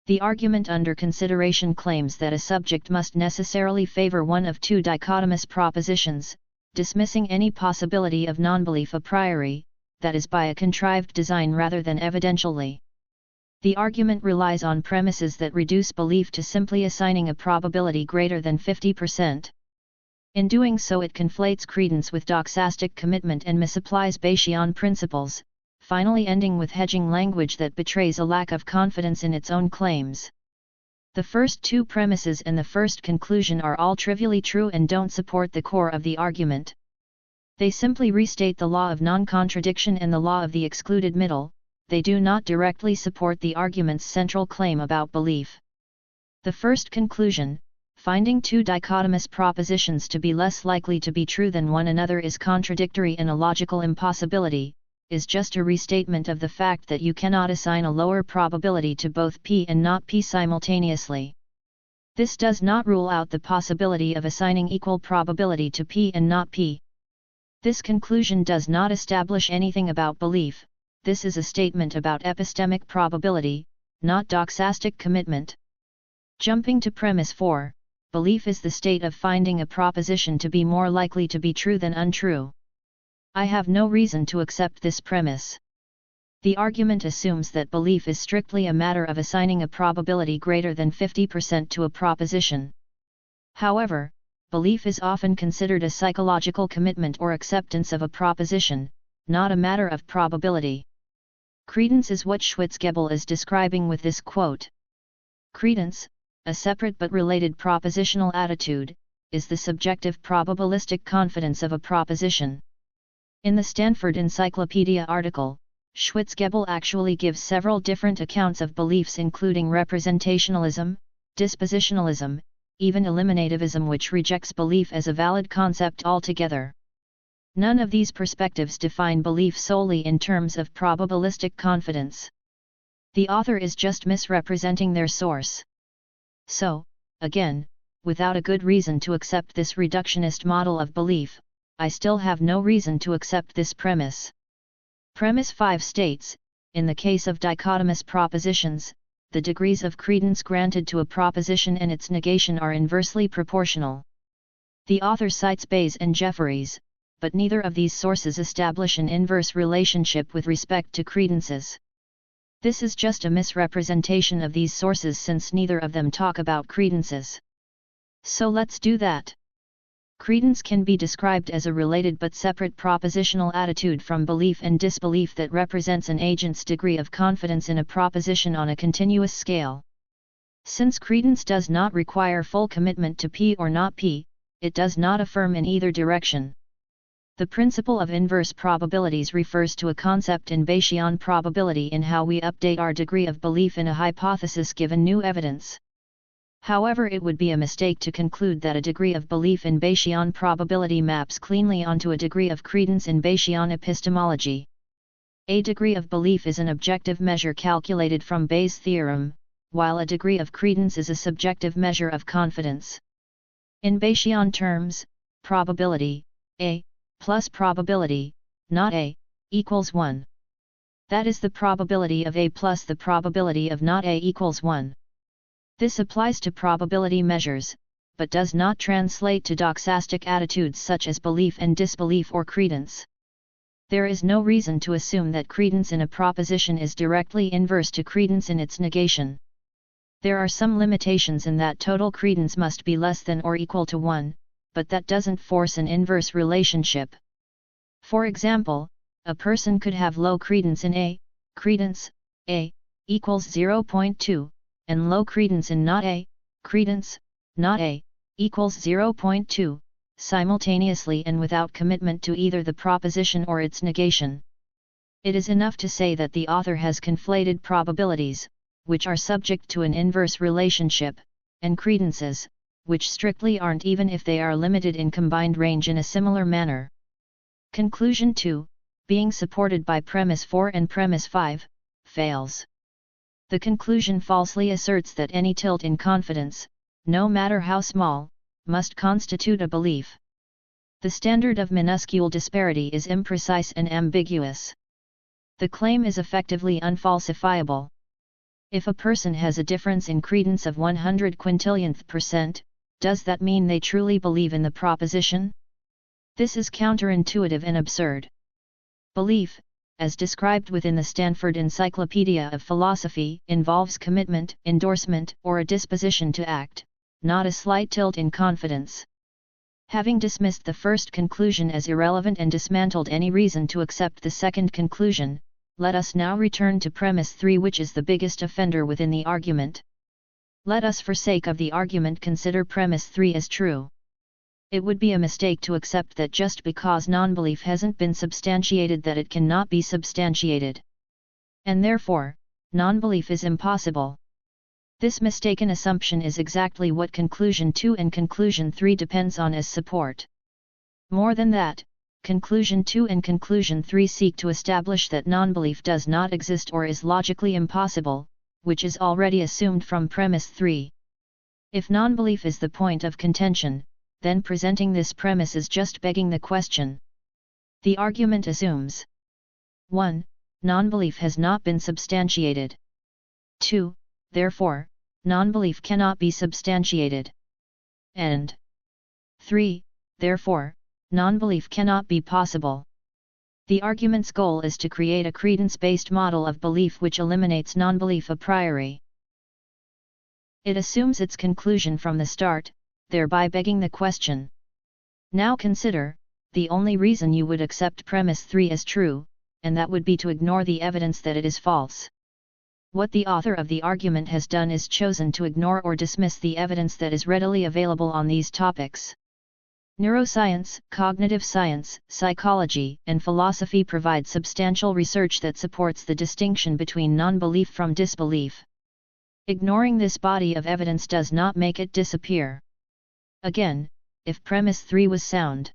The argument under consideration claims that a subject must necessarily favor one of two dichotomous propositions, dismissing any possibility of non-belief a priori, that is by a contrived design rather than evidentially. The argument relies on premises that reduce belief to simply assigning a probability greater than 50%. In doing so, it conflates credence with doxastic commitment and misapplies Bayesian principles, finally ending with hedging language that betrays a lack of confidence in its own claims. The first two premises and the first conclusion are all trivially true and don't support the core of the argument. They simply restate the law of non-contradiction and the law of the excluded middle. They do not directly support the argument's central claim about belief. The first conclusion, finding two dichotomous propositions to be less likely to be true than one another is contradictory and a logical impossibility, is just a restatement of the fact that you cannot assign a lower probability to both P and not P simultaneously. This does not rule out the possibility of assigning equal probability to P and not P. This conclusion does not establish anything about belief. This is a statement about epistemic probability, not doxastic commitment. Jumping to premise 4, belief is the state of finding a proposition to be more likely to be true than untrue. I have no reason to accept this premise. The argument assumes that belief is strictly a matter of assigning a probability greater than 50% to a proposition. However, belief is often considered a psychological commitment or acceptance of a proposition, not a matter of probability. Credence is what Schwitzgebel is describing with this quote. Credence, a separate but related propositional attitude, is the subjective probabilistic confidence of a proposition. In the Stanford Encyclopedia article, Schwitzgebel actually gives several different accounts of beliefs including representationalism, dispositionalism, even eliminativism, which rejects belief as a valid concept altogether. None of these perspectives define belief solely in terms of probabilistic confidence. The author is just misrepresenting their source. So, again, without a good reason to accept this reductionist model of belief, I still have no reason to accept this premise. Premise 5 states, in the case of dichotomous propositions, the degrees of credence granted to a proposition and its negation are inversely proportional. The author cites Bayes and Jeffreys, but neither of these sources establish an inverse relationship with respect to credences. This is just a misrepresentation of these sources since neither of them talk about credences. So let's do that. Credence can be described as a related but separate propositional attitude from belief and disbelief that represents an agent's degree of confidence in a proposition on a continuous scale. Since credence does not require full commitment to P or not P, it does not affirm in either direction. The principle of inverse probabilities refers to a concept in Bayesian probability in how we update our degree of belief in a hypothesis given new evidence. However, it would be a mistake to conclude that a degree of belief in Bayesian probability maps cleanly onto a degree of credence in Bayesian epistemology. A degree of belief is an objective measure calculated from Bayes' theorem, while a degree of credence is a subjective measure of confidence. In Bayesian terms, probability, A, plus probability, not A, equals 1. That is the probability of A plus the probability of not A equals 1. This applies to probability measures, but does not translate to doxastic attitudes such as belief and disbelief or credence. There is no reason to assume that credence in a proposition is directly inverse to credence in its negation. There are some limitations in that total credence must be less than or equal to 1, but that doesn't force an inverse relationship. For example, a person could have low credence in A, credence, A, equals 0.2, and low credence in not A, credence, not A, equals 0.2, simultaneously and without commitment to either the proposition or its negation. It is enough to say that the author has conflated probabilities, which are subject to an inverse relationship, and credences, which strictly aren't even if they are limited in combined range in a similar manner. Conclusion 2, being supported by premise 4 and premise 5, fails. The conclusion falsely asserts that any tilt in confidence, no matter how small, must constitute a belief. The standard of minuscule disparity is imprecise and ambiguous. The claim is effectively unfalsifiable. If a person has a difference in credence of 100 quintillionth percent, does that mean they truly believe in the proposition? This is counterintuitive and absurd. Belief, as described within the Stanford Encyclopedia of Philosophy, involves commitment, endorsement, or a disposition to act, not a slight tilt in confidence. Having dismissed the first conclusion as irrelevant and dismantled any reason to accept the second conclusion, let us now return to premise 3, which is the biggest offender within the argument. Let us, for sake of the argument, consider premise 3 as true. It would be a mistake to accept that just because non-belief hasn't been substantiated that it cannot be substantiated. And therefore, non-belief is impossible. This mistaken assumption is exactly what conclusion 2 and conclusion 3 depends on as support. More than that, conclusion 2 and conclusion 3 seek to establish that non-belief does not exist or is logically impossible, which is already assumed from premise 3. If non-belief is the point of contention, then presenting this premise is just begging the question. The argument assumes 1. Non-belief has not been substantiated. 2. Therefore, non-belief cannot be substantiated. And 3. Therefore, non-belief cannot be possible. The argument's goal is to create a credence-based model of belief which eliminates non-belief a priori. It assumes its conclusion from the start, thereby begging the question. Now consider, the only reason you would accept premise 3 as true, and that would be to ignore the evidence that it is false. What the author of the argument has done is chosen to ignore or dismiss the evidence that is readily available on these topics. Neuroscience, cognitive science, psychology, and philosophy provide substantial research that supports the distinction between non-belief from disbelief. Ignoring this body of evidence does not make it disappear. Again, if premise 3 was sound,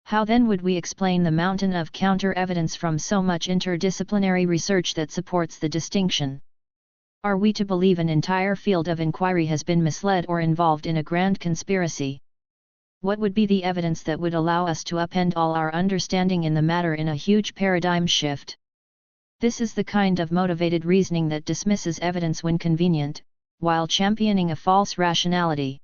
how then would we explain the mountain of counter-evidence from so much interdisciplinary research that supports the distinction? Are we to believe an entire field of inquiry has been misled or involved in a grand conspiracy? What would be the evidence that would allow us to upend all our understanding in the matter in a huge paradigm shift? This is the kind of motivated reasoning that dismisses evidence when convenient, while championing a false rationality.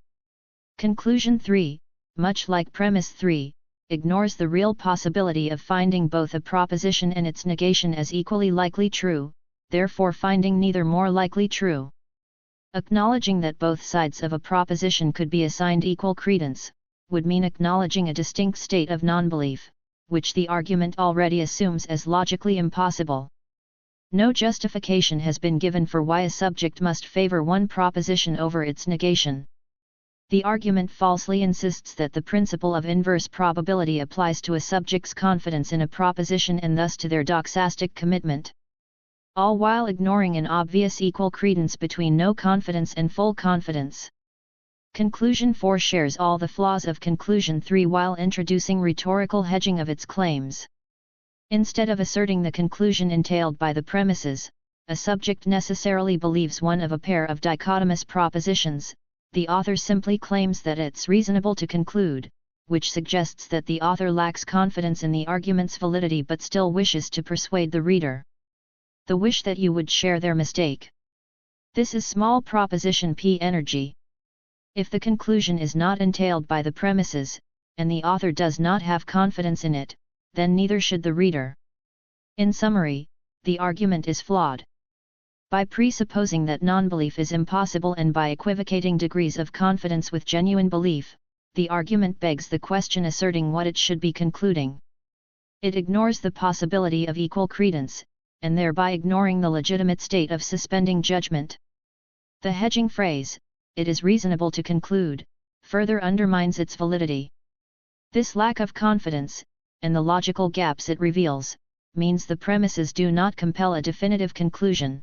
Conclusion 3, much like premise 3, ignores the real possibility of finding both a proposition and its negation as equally likely true, therefore finding neither more likely true. Acknowledging that both sides of a proposition could be assigned equal credence, would mean acknowledging a distinct state of non-belief, which the argument already assumes as logically impossible. No justification has been given for why a subject must favor one proposition over its negation. The argument falsely insists that the principle of inverse probability applies to a subject's confidence in a proposition and thus to their doxastic commitment. All while ignoring an obvious equal credence between no confidence and full confidence. Conclusion 4 shares all the flaws of conclusion 3 while introducing rhetorical hedging of its claims. Instead of asserting the conclusion entailed by the premises, a subject necessarily believes one of a pair of dichotomous propositions. The author simply claims that it's reasonable to conclude, which suggests that the author lacks confidence in the argument's validity but still wishes to persuade the reader. The wish that you would share their mistake. This is small proposition P energy. If the conclusion is not entailed by the premises, and the author does not have confidence in it, then neither should the reader. In summary, the argument is flawed. By presupposing that non-belief is impossible and by equivocating degrees of confidence with genuine belief, the argument begs the question asserting what it should be concluding. It ignores the possibility of equal credence, and thereby ignoring the legitimate state of suspending judgment. The hedging phrase, "it is reasonable to conclude," further undermines its validity. This lack of confidence, and the logical gaps it reveals, means the premises do not compel a definitive conclusion.